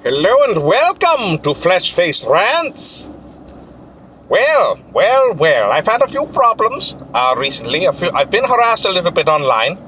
Hello and welcome to Flesh Face Rants. Well, I've had a few problems recently. I've been harassed a little bit online.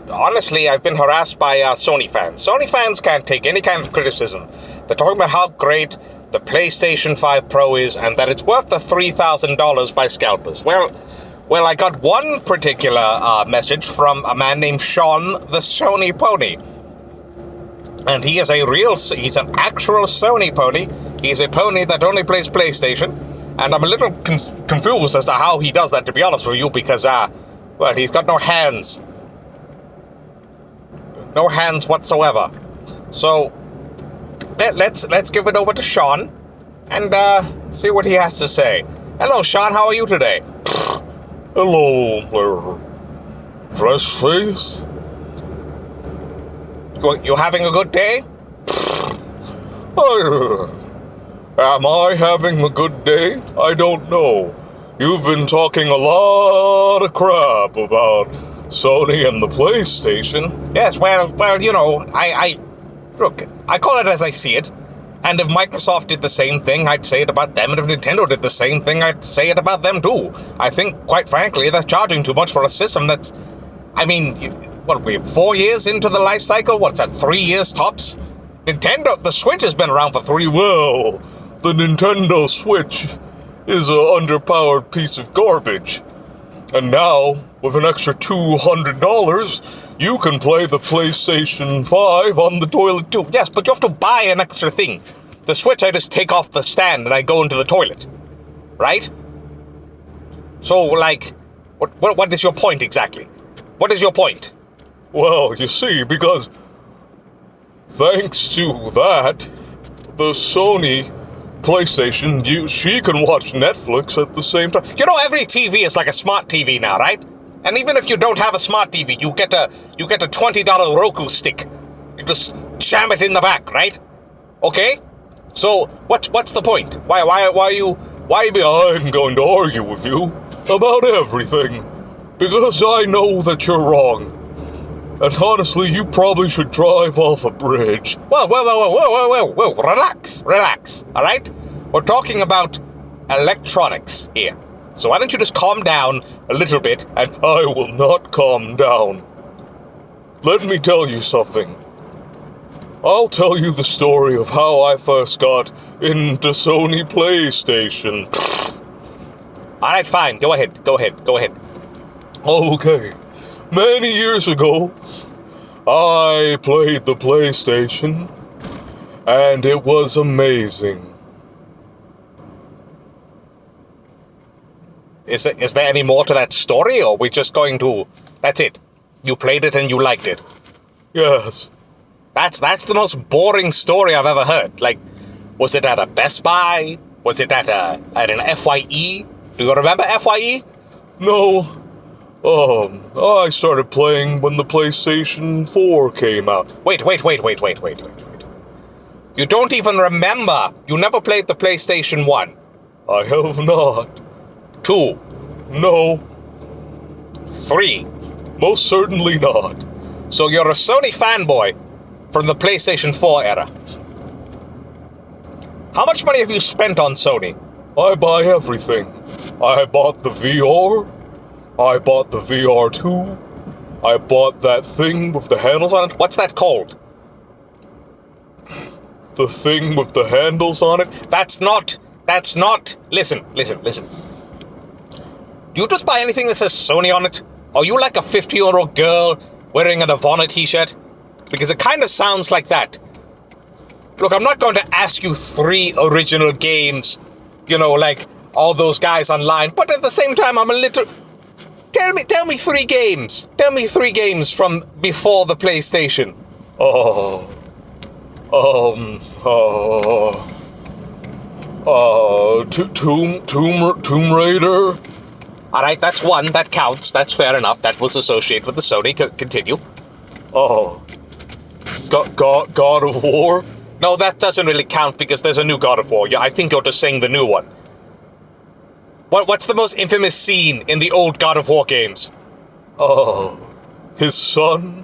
Honestly, I've been harassed by Sony fans. Sony fans can't take any kind of criticism. They're talking about how great the PlayStation 5 Pro is and that it's worth the $3,000 by scalpers. Well, I got one particular message from a man named Sean the Sony Pony. And he's an actual Sony pony. He's a pony that only plays PlayStation. And I'm a little confused as to how he does that, to be honest with you, because, he's got no hands. No hands whatsoever. So, let's give it over to Sean and see what he has to say. Hello, Sean, how are you today? Hello, Fresh Face. You having a good day? Am I having a good day? I don't know. You've been talking a lot of crap about Sony and the PlayStation. Yes, well, you know, look, I call it as I see it. And if Microsoft did the same thing, I'd say it about them. And if Nintendo did the same thing, I'd say it about them too. I think, quite frankly, they're charging too much for a system that's, what are we, 4 years into the life cycle? What's that, 3 years tops? The Switch has been around for 3 years. Well, the Nintendo Switch is an underpowered piece of garbage. And now, with an extra $200, you can play the PlayStation 5 on the toilet too. Yes, but you have to buy an extra thing. The Switch, I just take off the stand and I go into the toilet. Right? So, what is your point exactly? What is your point? Well, you see, because thanks to that, the Sony PlayStation, she can watch Netflix at the same time. You know, every TV is like a smart TV now, right? And even if you don't have a smart TV, you get a $20 Roku stick. You just jam it in the back, right? Okay? So what's the point? Why are you? I'm going to argue with you about everything because I know that you're wrong. And honestly, you probably should drive off a bridge. Whoa, relax, alright? We're talking about electronics here. So why don't you just calm down a little bit and... I will not calm down. Let me tell you something. I'll tell you the story of how I first got into Sony PlayStation. Alright, fine, go ahead. Okay. Many years ago, I played the PlayStation, and it was amazing. Is there any more to that story, or are we just going to... That's it. You played it and you liked it. Yes. That's the most boring story I've ever heard. Like, was it at a Best Buy? Was it at an FYE? Do you remember FYE? No. I started playing when the PlayStation 4 came out. Wait. You don't even remember. You never played the PlayStation 1. I have not. 2. No. 3. Most certainly not. So you're a Sony fanboy from the PlayStation 4 era. How much money have you spent on Sony? I buy everything. I bought the VR. I bought the VR2. I bought that thing with the handles on it. What's that called? The thing with the handles on it? That's not... Listen. Do you just buy anything that says Sony on it? Are you like a 50-year-old girl wearing a Nirvana t-shirt? Because it kind of sounds like that. Look, I'm not going to ask you 3 original games, you know, like all those guys online, but at the same time, I'm a little... Tell me 3 games. Tell me 3 games from before the PlayStation. Tomb Raider. Alright, that's 1. That counts. That's fair enough. That was associated with the Sony. Continue. God of War. No, that doesn't really count because there's a new God of War. Yeah, I think you're just saying the new one. What's the most infamous scene in the old God of War games? His son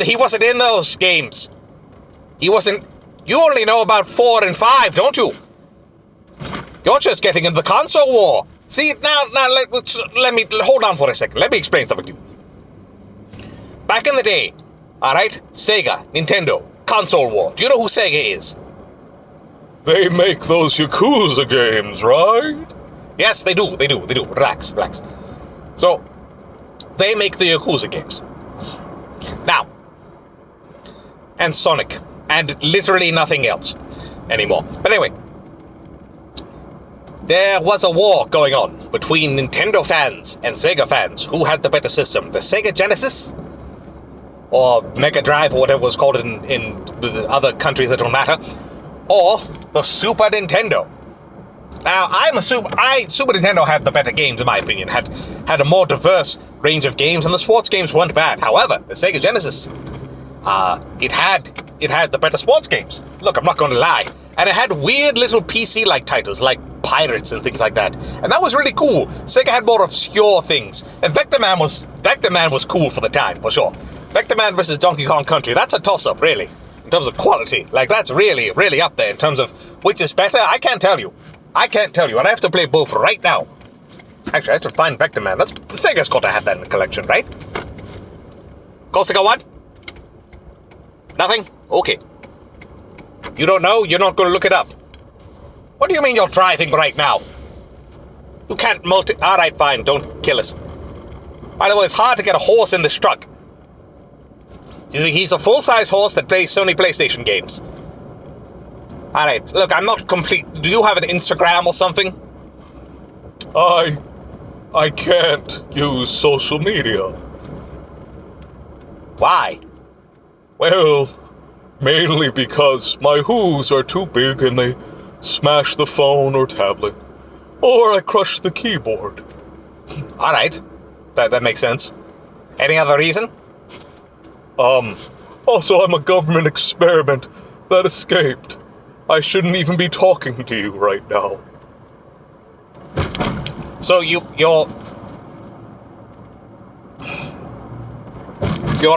He wasn't in those games. He wasn't. You only know about 4 and 5, don't you? You're just getting into the console war. See, now let me hold on for a second. Let me explain something to you. Back in the day, all right, Sega, Nintendo, console war. Do you know who Sega is? They make those Yakuza games, right? Yes, they do. Relax. So, they make the Yakuza games. Now, and Sonic, and literally nothing else anymore. But anyway, there was a war going on between Nintendo fans and Sega fans. Who had the better system? The Sega Genesis? Or Mega Drive, or whatever it was called in the other countries that don't matter? Or the Super Nintendo? Now, Super Nintendo had the better games, in my opinion. Had a more diverse range of games, and the sports games weren't bad. However, the Sega Genesis, it had the better sports games. Look, I'm not going to lie. And it had weird little PC-like titles, like Pirates and things like that. And that was really cool. Sega had more obscure things. And Vector Man was cool for the time, for sure. Vector Man versus Donkey Kong Country, that's a toss-up, really. In terms of quality. Like, that's really, really up there in terms of which is better. I can't tell you. And I have to play both right now. Actually, I have to find Vector Man. Sega's got to have that in the collection, right? Corsica 1? Nothing? Okay. You don't know? You're not going to look it up. What do you mean you're driving right now? You can't Alright, fine. Don't kill us. By the way, it's hard to get a horse in this truck. He's a full-size horse that plays Sony PlayStation games. Alright, look, I'm not complete. Do you have an Instagram or something? I can't use social media. Why? Well, mainly because my hooves are too big and they smash the phone or tablet. Or I crush the keyboard. Alright, that makes sense. Any other reason? Also I'm a government experiment that escaped. I shouldn't even be talking to you right now. So you're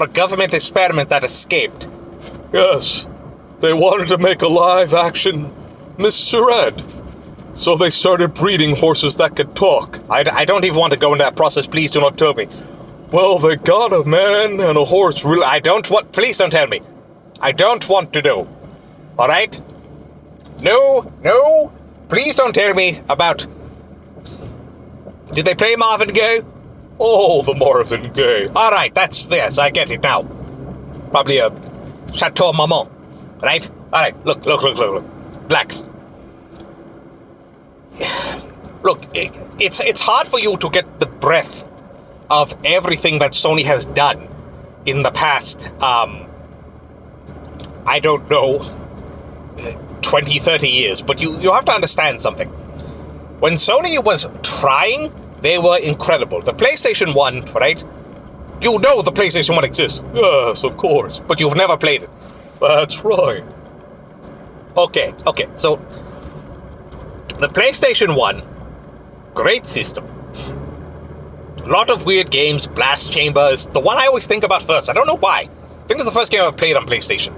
a government experiment that escaped? Yes. They wanted to make a live-action Mr. Ed. So they started breeding horses that could talk. I don't even want to go into that process. Please do not tell me. Well, they got a man and a horse. Please don't tell me. I don't want to know. All right? No. Please don't tell me about... Did they play Marvin Gaye? Oh, the Marvin Gaye. All right, yes, I get it now. Probably a Chateau Marmont, right? All right, look. Relax. Look, it's hard for you to get the breadth of everything that Sony has done in the past, I don't know, 20, 30 years. But you have to understand something. When Sony was trying, they were incredible. The PlayStation 1, right? You know the PlayStation 1 exists. Yes, of course. But you've never played it. That's right. Okay. So, the PlayStation 1, great system. A lot of weird games, Blast Chambers. The one I always think about first. I don't know why. I think it's the first game I ever played on PlayStation.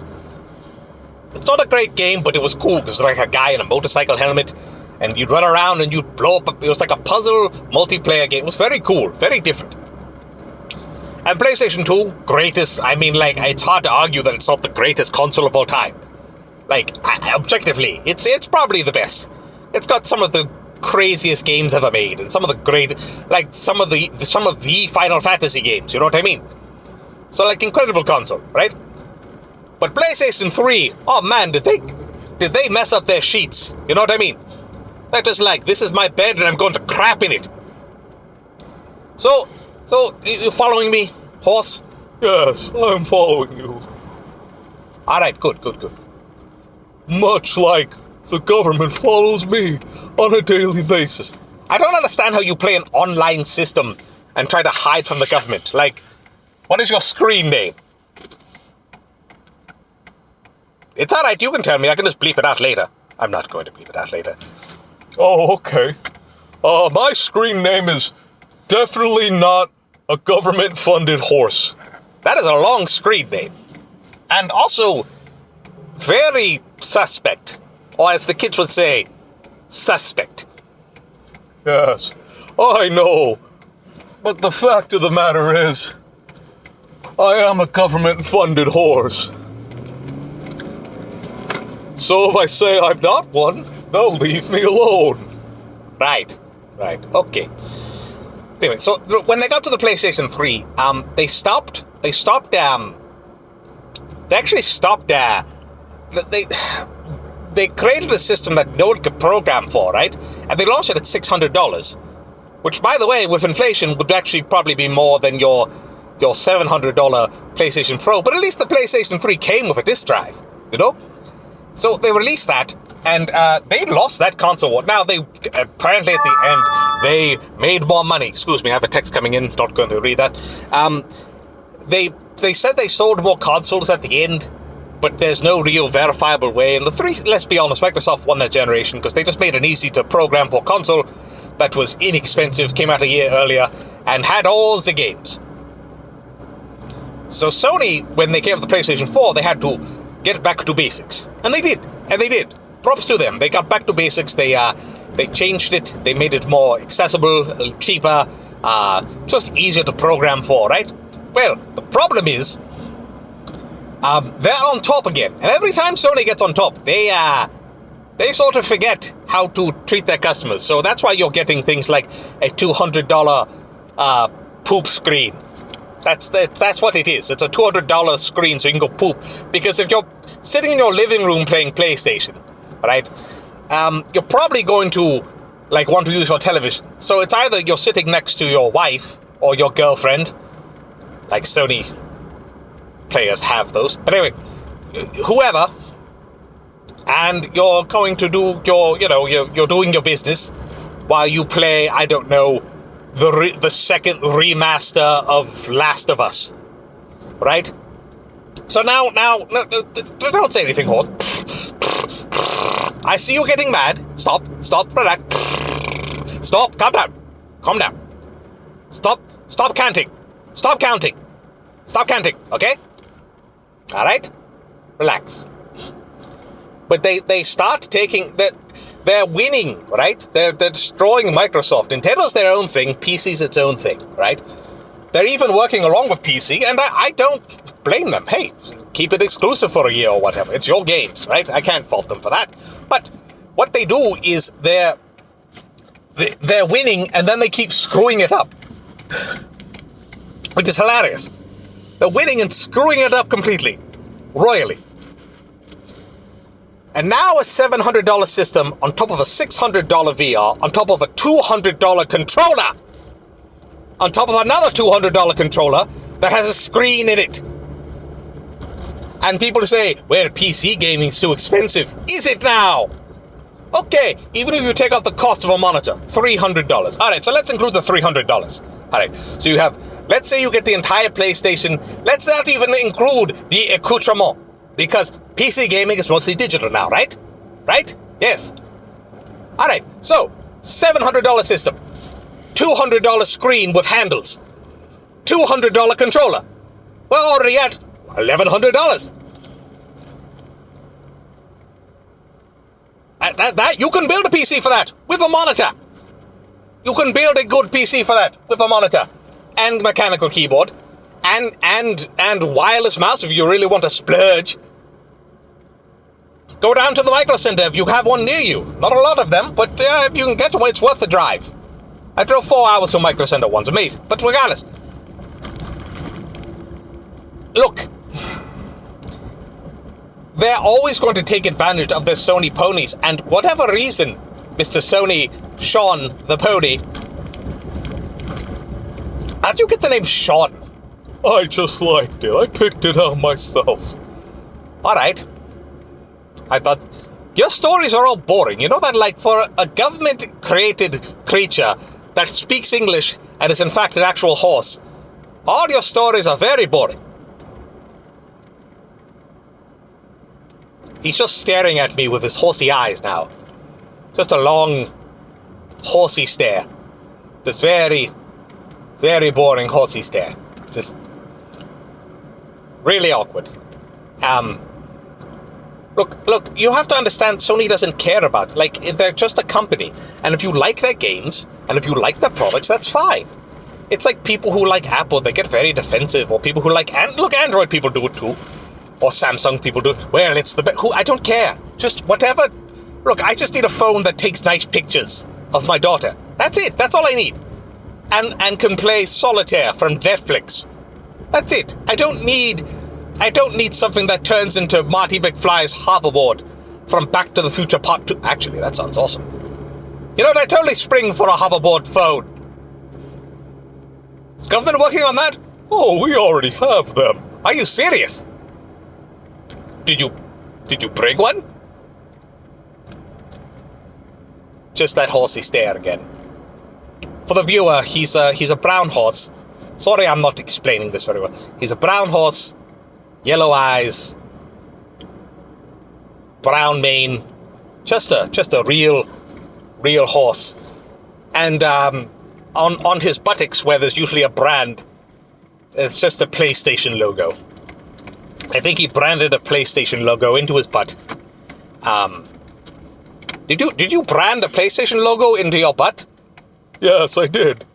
It's not a great game, but it was cool because it was like a guy in a motorcycle helmet, and you'd run around and you'd blow up. It was like a puzzle multiplayer game. It was very cool, very different. And PlayStation 2, greatest. I mean, like, it's hard to argue that it's not the greatest console of all time. Like, objectively, it's probably the best. It's got some of the craziest games ever made, and some of the great, like, some of the Final Fantasy games. You know what I mean? So, like, incredible console, right? But PlayStation 3, oh man, did they mess up their sheets? You know what I mean? They're just like, this is my bed and I'm going to crap in it. So you following me, horse? Yes, I'm following you. Alright, good. Much like the government follows me on a daily basis. I don't understand how you play an online system and try to hide from the government. Like, what is your screen name? It's alright, you can tell me. I can just bleep it out later. I'm not going to bleep it out later. Oh, okay. My screen name is definitely not a government-funded horse. That is a long screen name. And also, very suspect. Or as the kids would say, suspect. Yes, I know. But the fact of the matter is, I am a government-funded horse. So if I say I'm not one, they'll leave me alone. Right, okay. Anyway, so when they got to the PlayStation 3, they created a system that no one could program for, right? And they launched it at $600, which, by the way, with inflation, would actually probably be more than your $700 PlayStation Pro, but at least the PlayStation 3 came with a disk drive, you know? So they released that, and they lost that console war. Now, they apparently at the end, they made more money. Excuse me, I have a text coming in, not going to read that. They said they sold more consoles at the end, but there's no real verifiable way. And the 3, let's be honest, Microsoft won that generation because they just made an easy-to-program for console that was inexpensive, came out a year earlier, and had all the games. So Sony, when they came with the PlayStation 4, they had to get back to basics. And they did. Props to them. They got back to basics. They changed it. They made it more accessible, cheaper, just easier to program for, right? Well, the problem is, they're on top again. And every time Sony gets on top, they sort of forget how to treat their customers. So that's why you're getting things like a $200 poop screen. That's what it is. It's a $200 screen so you can go poop. Because if you're sitting in your living room playing PlayStation, right, you're probably going to want to use your television. So it's either you're sitting next to your wife or your girlfriend, like Sony players have those. But anyway, whoever, and you're going to do you're doing your business while you play, I don't know, the second remaster of Last of Us, right? So now, no, don't say anything, horse. I see you getting mad. Stop, relax. Stop, calm down. Stop counting, okay? All right, relax. But they start taking that. They're winning, right? They're destroying Microsoft. Nintendo's their own thing. PC's its own thing, right? They're even working along with PC, and I don't blame them. Hey, keep it exclusive for a year or whatever. It's your games, right? I can't fault them for that. But what they do is they're winning, and then they keep screwing it up, which is hilarious. They're winning and screwing it up completely, royally. And now a $700 system on top of a $600 VR, on top of a $200 controller, on top of another $200 controller that has a screen in it. And people say, well, PC gaming's too expensive. Is it now? Okay, even if you take out the cost of a monitor, $300. All right, so let's include the $300. All right, so you have, let's say you get the entire PlayStation. Let's not even include the accoutrement, because PC gaming is mostly digital now, right? Right? Yes. All right, so $700 system, $200 screen with handles, $200 controller. We're already at $1,100. That you can build a PC for that with a monitor. You can build a good PC for that with a monitor and mechanical keyboard and wireless mouse if you really want to splurge. Go down to the Micro Center if you have one near you. Not a lot of them, but if you can get to one, it's worth the drive. I drove 4 hours to Micro Center once. Amazing. But regardless, look, they're always going to take advantage of their Sony ponies, and whatever reason, Mr. Sony, Sean the Pony, how'd you get the name Sean? I just liked it. I picked it out myself. All right. I thought, your stories are all boring. You know that, like, for a government-created creature that speaks English and is in fact an actual horse, all your stories are very boring. He's just staring at me with his horsey eyes now. Just a long, horsey stare. Just very, very boring horsey stare. Just, Really awkward. Look, you have to understand Sony doesn't care about, like, they're just a company. And if you like their games, and if you like their products, that's fine. It's like people who like Apple, they get very defensive, or people who like, look, Android people do it too. Or Samsung people do it. Well, it's the best. I don't care. Just whatever. Look, I just need a phone that takes nice pictures of my daughter. That's it. That's all I need. And can play Solitaire from Netflix. That's it. I don't need something that turns into Marty McFly's hoverboard from Back to the Future Part 2. Actually, that sounds awesome. You know what? I totally spring for a hoverboard phone. Is government working on that? Oh, we already have them. Are you serious? Did you bring one? Just that horsey stare again. For the viewer, he's a brown horse. Sorry, I'm not explaining this very well. He's a brown horse, yellow eyes, brown mane, just a real horse. And on his buttocks, where there's usually a brand, it's just a PlayStation logo. I think he branded a PlayStation logo into his butt. Did you brand a PlayStation logo into your butt? Yes, I did.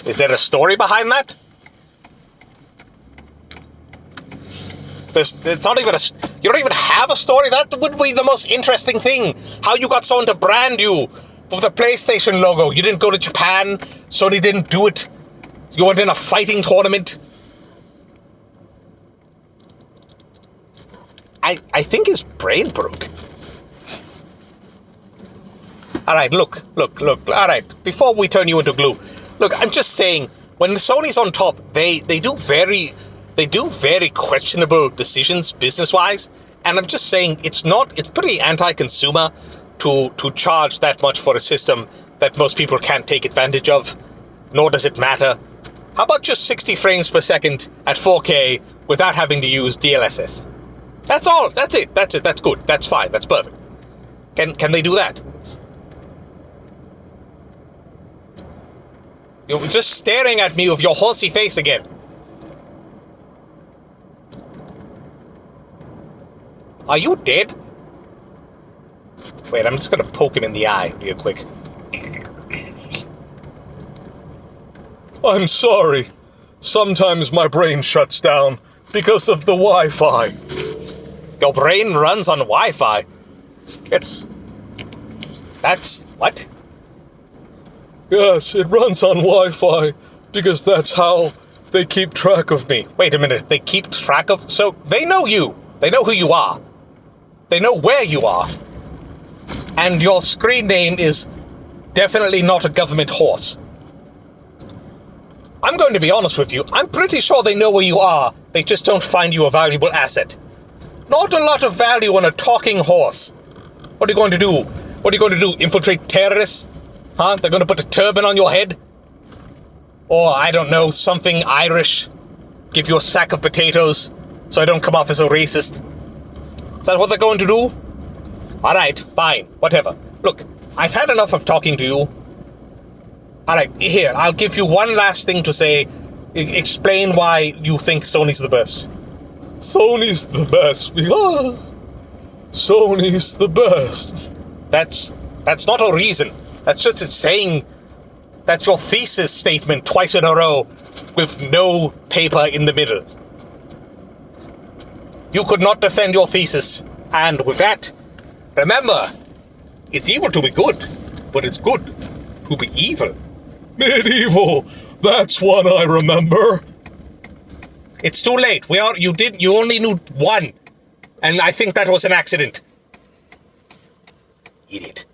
Is there a story behind that? It's not even you don't even have a story? That would be the most interesting thing. How you got someone to brand you with the PlayStation logo. You didn't go to Japan. Sony didn't do it. You weren't in a fighting tournament. I think his brain broke. Alright, look. Alright, before we turn you into glue. Look, I'm just saying, when Sony's on top, they do very questionable decisions business-wise. And I'm just saying, it's pretty anti-consumer to charge that much for a system that most people can't take advantage of, nor does it matter. How about just 60 frames per second at 4K without having to use DLSS? That's all. That's it. That's good. That's fine. That's perfect. Can they do that? You're just staring at me with your horsey face again. Are you dead? Wait, I'm just gonna poke him in the eye real quick. I'm sorry. Sometimes my brain shuts down because of the Wi-Fi. Your brain runs on Wi-Fi. That's what? Yes, it runs on Wi-Fi because that's how they keep track of me. Wait a minute, they keep track of... So, they know you. They know who you are. They know where you are. And your screen name is definitely not a government horse. I'm going to be honest with you. I'm pretty sure they know where you are. They just don't find you a valuable asset. Not a lot of value on a talking horse. What are you going to do? What are you going to do? Infiltrate terrorists? Huh? They're going to put a turban on your head? Or, I don't know, something Irish? Give you a sack of potatoes so I don't come off as a racist? Is that what they're going to do? Alright, fine, whatever. Look, I've had enough of talking to you. Alright, here, I'll give you one last thing to say. Explain why you think Sony's the best. Sony's the best. Sony's the best. That's not a reason. That's just saying... That's your thesis statement twice in a row with no paper in the middle. You could not defend your thesis. And with that, remember, it's evil to be good, but it's good to be evil. Medieval. That's one I remember. It's too late. You only knew one. And I think that was an accident. Idiot.